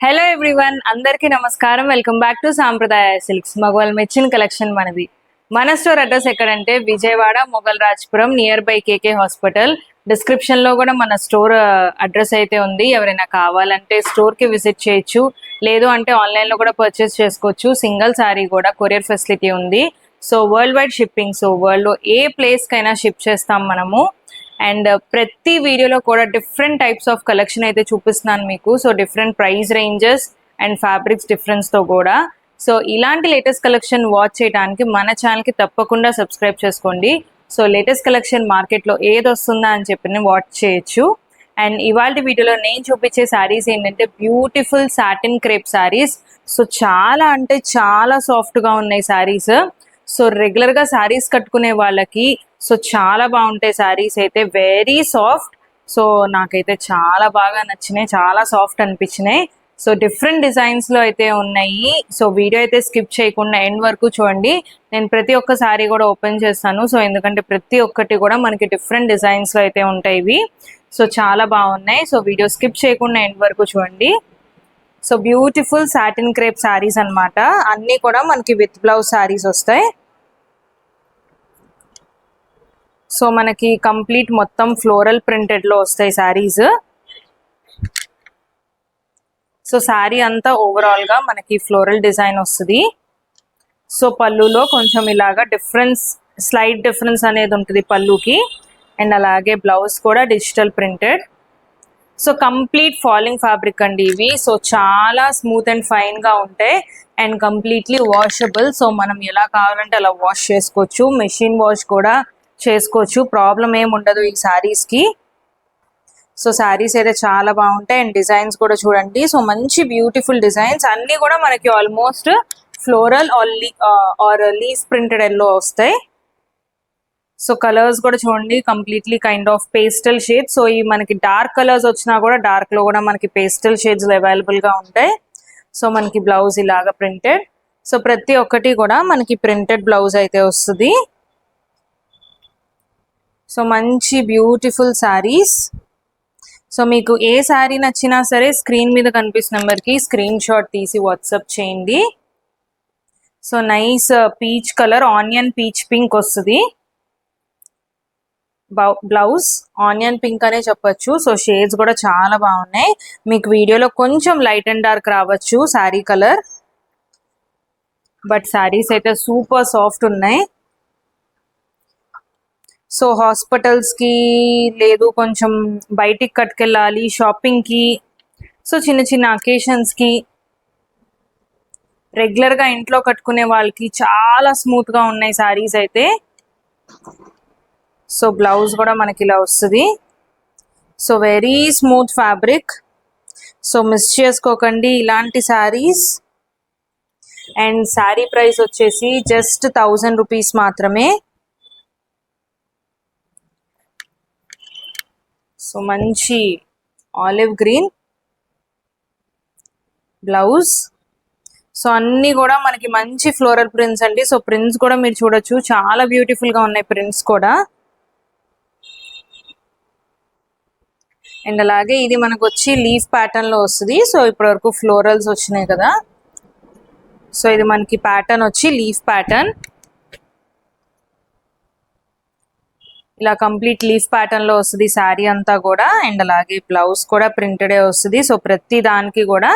Hello everyone, అందరికీ నమస్కారం. Welcome back to Sampradaya silks. మగవాళ్ళ మెచ్చిన కలెక్షన్ మనది. మన స్టోర్ అడ్రస్ ఎక్కడంటే Vijayawada Mogal Rajpuram, near by KK hospital. Description లో కూడా మన స్టోర్ అడ్రస్ అయితే ఉంది. ఎవరైనా కావాలంటే స్టోర్ కి విజిట్ చేయొచ్చు, లేదు అంటే ఆన్లైన్ లో కూడా పర్చేస్ చేసుకోవచ్చు. సింగిల్ సారీ కూడా కొరియర్ ఫెసిలిటీ ఉంది. So world wide shipping, so world లో ఏ ప్లేస్ కైనా షిప్ చేస్తాం మనము. అండ్ ప్రతి వీడియోలో కూడా డిఫరెంట్ టైప్స్ ఆఫ్ కలెక్షన్ అయితే చూపిస్తున్నాను మీకు. So different price ranges and fabrics difference తో కూడా. సో ఇలాంటి లేటెస్ట్ కలెక్షన్ వాచ్ చేయడానికి మన ఛానల్ కి తప్పకుండా సబ్స్క్రైబ్ చేసుకోండి. సో లేటెస్ట్ కలెక్షన్ మార్కెట్ లో ఏది వస్తుందా అని చెప్పి వాచ్ చేయొచ్చు. అండ్ ఇవాళ వీడియోలో నేను చూపించే శారీస్ ఏంటంటే beautiful satin crepe saris. So చాలా అంటే చాలా సాఫ్ట్ గా ఉన్నాయి శారీస్. సో రెగ్యులర్ గా శారీస్ కట్టుకునే వాళ్ళకి సో చాలా బాగుంటాయి శారీస్ అయితే, వెరీ సాఫ్ట్. సో నాకైతే చాలా బాగా నచ్చినాయి, చాలా సాఫ్ట్ అనిపించినాయి. సో డిఫరెంట్ డిజైన్స్ లో అయితే ఉన్నాయి. సో వీడియో అయితే స్కిప్ చేయకుండా ఎండ్ వరకు చూడండి. నేను ప్రతి ఒక్క శారీ కూడా ఓపెన్ చేస్తాను. సో ఎందుకంటే ప్రతి ఒక్కటి కూడా మనకి డిఫరెంట్ డిజైన్స్ లో అయితే ఉంటాయి ఇవి. సో చాలా బాగున్నాయి. సో వీడియో స్కిప్ చేయకుండా ఎండ్ వరకు చూడండి. So beautiful satin crepe saris అన్నమాట. అన్ని కూడా మనకి విత్ బ్లౌజ్ శారీస్ వస్తాయి. సో మనకి కంప్లీట్ మొత్తం ఫ్లోరల్ ప్రింటెడ్ లో వస్తాయి శారీస్. సో శారీ అంతా ఓవరాల్ గా మనకి ఫ్లోరల్ డిజైన్ వస్తుంది. సో పళ్ళులో కొంచెం ఇలాగా డిఫరెన్స్, స్లైట్ డిఫరెన్స్ అనేది ఉంటుంది పళ్ళుకి. అండ్ అలాగే బ్లౌజ్ కూడా digital printed. So complete falling fabric అండి ఇవి. సో చాలా స్మూత్ అండ్ ఫైన్ గా ఉంటాయి అండ్ కంప్లీట్లీ వాషబుల్. సో మనం ఎలా కావాలంటే అలా వాష్ చేసుకోవచ్చు, మెషిన్ వాష్ కూడా చేసుకోవచ్చు, ప్రాబ్లం ఏమి ఉండదు ఈ శారీస్ కి. సో శారీస్ అయితే చాలా బాగుంటాయి అండ్ డిజైన్స్ కూడా చూడండి. సో మంచి బ్యూటిఫుల్ డిజైన్స్ అన్ని కూడా మనకి almost floral or leaf printed yellow వస్తాయి. సో కలర్స్ కూడా చూడండి, completely kind of pastel shade. So ఈ మనకి డార్క్ కలర్స్ వచ్చినా కూడా డార్క్ లో కూడా మనకి పేస్టల్ షేడ్స్ అవైలబుల్ గా ఉంటాయి. సో మనకి బ్లౌజ్ ఇలాగా ప్రింటెడ్. సో ప్రతి ఒక్కటి కూడా మనకి ప్రింటెడ్ బ్లౌజ్ అయితే వస్తుంది. సో మంచి బ్యూటిఫుల్ శారీస్. సో మీకు ఏ శారీ నచ్చినా సరే స్క్రీన్ మీద కనిపిస్తున్న నెంబర్కి స్క్రీన్ షాట్ తీసి వాట్సాప్ చేయండి. So nice peach colour, onion peach pink వస్తుంది. బ్లౌజ్ ఆనియన్ పింక్ అనే చెప్పొచ్చు. సో షేడ్స్ కూడా చాలా బాగున్నాయి. మీకు వీడియోలో కొంచెం లైట్ అండ్ డార్క్ రావచ్చు శారీ కలర్, బట్ శారీస్ అయితే సూపర్ సాఫ్ట్ ఉన్నాయి. సో హాస్పిటల్స్ కి, లేదు కొంచెం బయటికి కట్టుకెళ్ళాలి షాపింగ్ కి, సో చిన్న చిన్న అకేషన్స్ కి, రెగ్యులర్ గా ఇంట్లో కట్టుకునే వాళ్ళకి చాలా స్మూత్ గా ఉన్నాయి శారీస్ అయితే. సో బ్లౌజ్ కూడా మనకి ఇలా వస్తుంది. So very smooth fabric. So miss చేసుకోకండి ఇలాంటి శారీస్. అండ్ శారీ ప్రైస్ వచ్చేసి జస్ట్ 1000 రూపీస్ మాత్రమే. సో మంచి ఆలివ్ గ్రీన్ బ్లౌజ్. సో అన్ని కూడా మనకి మంచి ఫ్లోరల్ ప్రింట్స్ అండి. సో ప్రింట్స్ కూడా మీరు చూడొచ్చు, చాలా బ్యూటిఫుల్ గా ఉన్నాయి ప్రింట్స్ కూడా. అండ్ అలాగే ఇది మనకు వచ్చి లీఫ్ ప్యాటర్న్ లో వస్తుంది. సో ఇప్పటి వరకు ఫ్లోరల్స్ వచ్చినాయి కదా. సో ఇది మనకి ప్యాటర్న్ వచ్చి లీఫ్ ప్యాటర్న్, ఇలా కంప్లీట్ లీఫ్ ప్యాటర్న్ లో వస్తుంది శారీ అంతా కూడా. అండ్ అలాగే బ్లౌజ్ కూడా ప్రింటెడే వస్తుంది. సో ప్రతి దానికి కూడా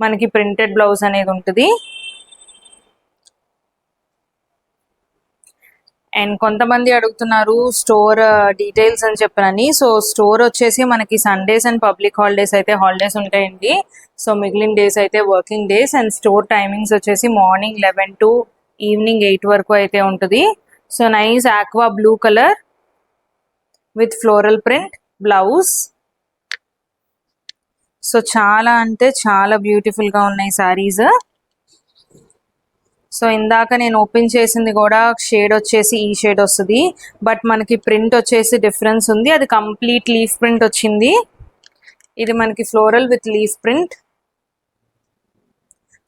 మనకి ప్రింటెడ్ బ్లౌజ్ అనేది ఉంటుంది. అండ్ కొంతమంది అడుగుతున్నారు స్టోర్ డీటెయిల్స్ అని చెప్పనని. సో స్టోర్ వచ్చేసి మనకి సండేస్ అండ్ పబ్లిక్ హాలిడేస్ అయితే హాలిడేస్ ఉంటాయండి. సో మిగిలిన డేస్ అయితే working days. And store timings వచ్చేసి మార్నింగ్ 11 to ఈవినింగ్ 8 వరకు అయితే ఉంటుంది. So nice aqua blue colour with floral print blouse. So చాలా అంటే చాలా బ్యూటిఫుల్ గా ఉన్నాయి శారీస్. సో ఇందాక నేను ఓపెన్ చేసింది కూడా షేడ్ వచ్చేసి ఈ షేడ్ వస్తుంది, బట్ మనకి ప్రింట్ వచ్చేసి డిఫరెన్స్ ఉంది. అది కంప్లీట్ లీఫ్ ప్రింట్ వచ్చింది, ఇది మనకి floral with leaf print.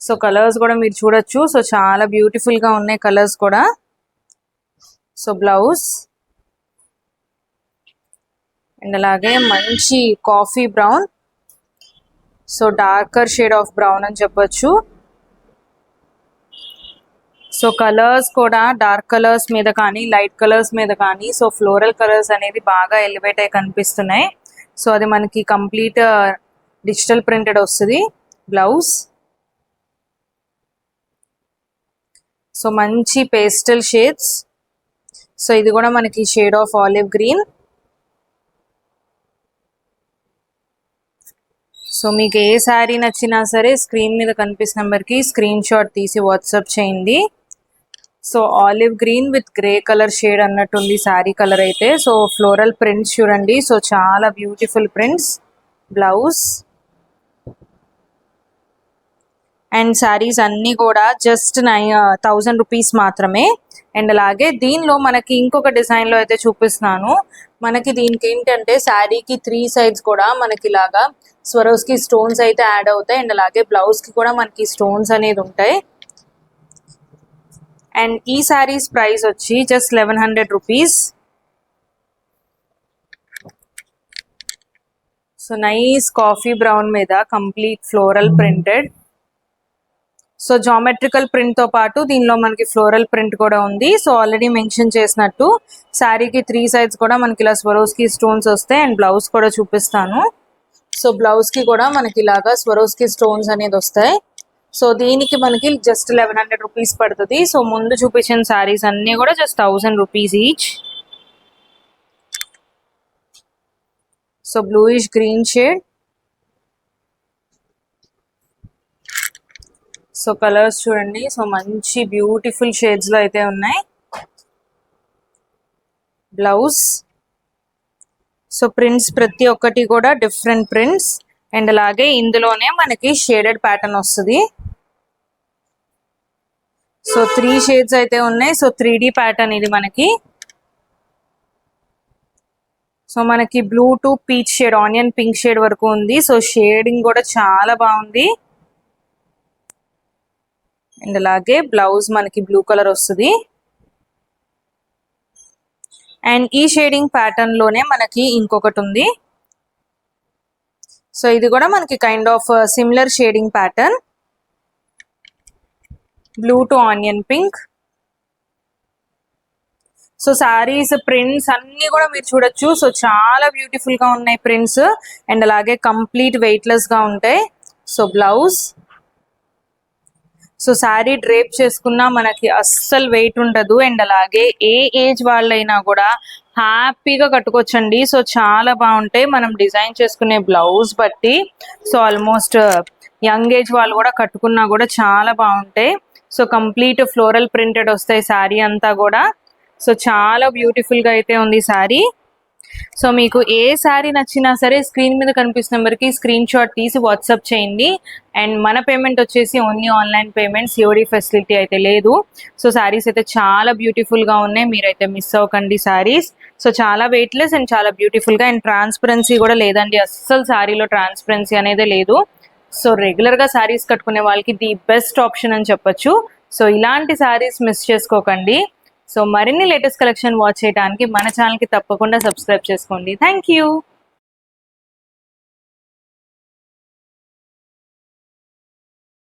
So colours కూడా మీరు చూడొచ్చు. సో చాలా బ్యూటిఫుల్ గా ఉన్నాయి కలర్స్ కూడా. సో బ్లౌజ్ అండ్ అలాగే మంచి coffee brown so darker shade of brown అని చెప్పొచ్చు. సో కలర్స్ కూడా డార్క్ కలర్స్ మీద కానీ లైట్ కలర్స్ మీద కానీ సో ఫ్లోరల్ కలర్స్ అనేది బాగా ఎలివేట్ అయి కనిపిస్తున్నాయి. సో అది మనకి కంప్లీట్ డిజిటల్ ప్రింటెడ్ వస్తుంది బ్లౌజ్. సో మంచి పేస్టల్ షేడ్స్. సో ఇది కూడా మనకి shade of olive green. So మీకు ఏ శారీ నచ్చినా సరే స్క్రీన్ మీద కనిపిస్తున్న నెంబర్కి స్క్రీన్ షాట్ తీసి వాట్సాప్ చేయండి. So olive green with grey colour shade అన్నట్టు ఉంది శారీ కలర్ అయితే. సో ఫ్లోరల్ ప్రింట్స్ చూడండి. సో చాలా beautiful prints. Blouse and saris అన్నీ కూడా జస్ట్ 1000 రూపీస్ మాత్రమే. అండ్ అలాగే దీనిలో మనకి ఇంకొక డిజైన్లో అయితే చూపిస్తున్నాను. మనకి దీనికి ఏంటంటే శారీకి 3 sides కూడా మనకి ఇలాగా స్వరోస్కి స్టోన్స్ అయితే యాడ్ అవుతాయి. అండ్ అలాగే బ్లౌజ్కి కూడా మనకి స్టోన్స్ అనేది ఉంటాయి. అండ్ ఈ శారీస్ ప్రైస్ వచ్చి just 1100 rupees. So nice coffee brown మీద complete floral printed. So geometrical print తో పాటు దీనిలో మనకి ఫ్లోరల్ ప్రింట్ కూడా ఉంది. సో ఆల్రెడీ మెన్షన్ చేసినట్టు శారీకి 3 sides కూడా మనకి ఇలా స్వరోస్కి స్టోన్స్ వస్తాయి. అండ్ బ్లౌజ్ కూడా చూపిస్తాను. సో బ్లౌజ్ కి కూడా మనకి ఇలాగా స్వరోస్కి స్టోన్స్ అనేది వస్తాయి. సో దీనికి మనకి జస్ట్ 1100 రూపీస్ పడుతుంది. సో ముందు చూపించిన శారీస్ అన్నీ కూడా just 1000 rupees each. So bluish green shade. So colours చూడండి. సో మంచి బ్యూటిఫుల్ షేడ్స్ లో అయితే ఉన్నాయి. బ్లౌజ్. సో ప్రింట్స్ ప్రతి ఒక్కటి కూడా డిఫరెంట్ ప్రింట్స్. అండ్ అలాగే ఇందులోనే మనకి షేడెడ్ ప్యాటర్న్ వస్తుంది. సో 3 shades అయితే ఉన్నాయి. సో 3D ప్యాటర్న్ ఇది మనకి. సో మనకి blue to peach shade, onion pink shade వరకు ఉంది. సో షేడింగ్ కూడా చాలా బాగుంది. అండ్ అలాగే బ్లౌజ్ మనకి బ్లూ కలర్ వస్తుంది. అండ్ ఈ షేడింగ్ ప్యాటర్న్ లోనే మనకి ఇంకొకటి ఉంది. సో ఇది కూడా మనకి kind of similar shading pattern. Blue to onion pink. So saris prints అన్ని కూడా మీరు చూడొచ్చు. సో చాలా బ్యూటిఫుల్ గా ఉన్నాయి ప్రింట్స్. అండ్ అలాగే కంప్లీట్ వెయిట్లెస్ గా ఉంటాయి. So blouse. So sari drape చేసుకున్నా మనకి అస్సలు వెయిట్ ఉండదు. అండ్ అలాగే ఏ ఏజ్ వాళ్ళైనా కూడా హ్యాపీగా కట్టుకోవచ్చండి. సో చాలా బాగుంటాయి మనం డిజైన్ చేసుకునే బ్లౌజ్ బట్టి. సో ఆల్మోస్ట్ యంగ్ ఏజ్ వాళ్ళు కూడా కట్టుకున్నా కూడా చాలా బాగుంటాయి. సో కంప్లీట్ ఫ్లోరల్ ప్రింటెడ్ వస్తాయి శారీ అంతా కూడా. సో చాలా బ్యూటిఫుల్ గా అయితే ఉంది శారీ. సో మీకు ఏ శారీ నచ్చినా సరే స్క్రీన్ మీద కనిపిస్తున్న నెంబర్కి స్క్రీన్ షాట్ తీసి వాట్సాప్ చేయండి. అండ్ మన పేమెంట్ వచ్చేసి only online payment, COD facility అయితే లేదు. సో శారీస్ అయితే చాలా బ్యూటిఫుల్ గా ఉన్నాయి. మీరైతే మిస్ అవ్వకండి శారీస్. సో చాలా వెయిట్లెస్ అండ్ చాలా బ్యూటిఫుల్ గా. అండ్ ట్రాన్స్పరెన్సీ కూడా లేదండి, అస్సలు శారీలో ట్రాన్స్పరెన్సీ అనేది లేదు. సో రెగ్యులర్ గా శారీస్ కట్టుకునే వాళ్ళకి ది బెస్ట్ ఆప్షన్ అని చెప్పొచ్చు. సో ఇలాంటి శారీస్ మిస్ చేసుకోకండి. సో మరిన్ని లేటెస్ట్ కలెక్షన్ వాచ్ చేయడానికి మన ఛానల్కి తప్పకుండా సబ్స్క్రైబ్ చేసుకోండి. Thank you.